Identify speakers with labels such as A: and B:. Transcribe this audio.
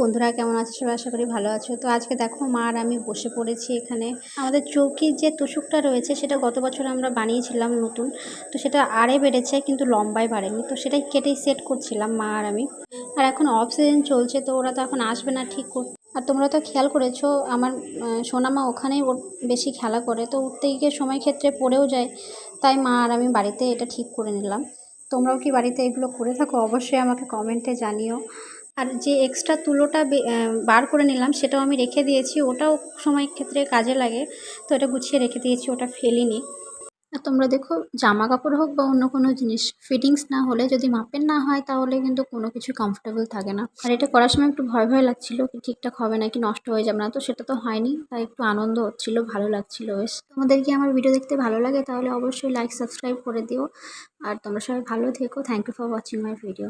A: বন্ধুরা, কেমন আছো সবাই? আশা করি ভালো আছো। তো আজকে দেখো মা আর আমি বসে পড়েছি এখানে। আমাদের চৌকির যে তোশকটা রয়েছে সেটা গত বছর আমরা বানিয়েছিলাম নতুন। তো সেটা আড়ে বেড়েছে কিন্তু লম্বায় বাড়েনি, তো সেটাই কেটেই সেট করছিলাম মা আর আমি। আর এখন অফ সিজন চলছে, তো ওরা তো এখন আসবে না ঠিক করতে। আর তোমরা তো খেয়াল করেছো আমার সোনামা ওখানেই ওর বেশি খেলা করে, তো উঠতে গিয়ে সময় ক্ষেত্রে পড়েও যায়। তাই মা আর আমি বাড়িতে এটা ঠিক করে নিলাম। তোমরাও কি বাড়িতে এগুলো করে থাকো? অবশ্যই আমাকে কমেন্টে জানিও। আর যে এক্সট্রা তুলোটা বার করে নিলাম সেটাও আমি রেখে দিয়েছি, ওটাও সময় ক্ষেত্রে কাজে লাগে। তো এটা গুছিয়ে রেখে দিয়েছি, ওটা ফেলিনি। আর তোমরা দেখো, জামা কাপড় হোক বা অন্য কোনো জিনিস ফিটিংস না হলে, যদি মাপের না হয়, তাহলে কিন্তু কোনো কিছু কমফোর্টেবল থাকে না। আর এটা করার সময় একটু ভয় ভয় লাগছিল কি ঠিকঠাক হবে না কি নষ্ট হয়ে যাবে না, তো সেটা তো হয়নি, তাই একটু আনন্দ হচ্ছিল, ভালো লাগছিল বেশ। তোমাদের কি আমার ভিডিও দেখতে ভালো লাগে? তাহলে অবশ্যই লাইক সাবস্ক্রাইব করে দিও। আর তোমরা সবাই ভালো থেকো। Thank you for watching my video.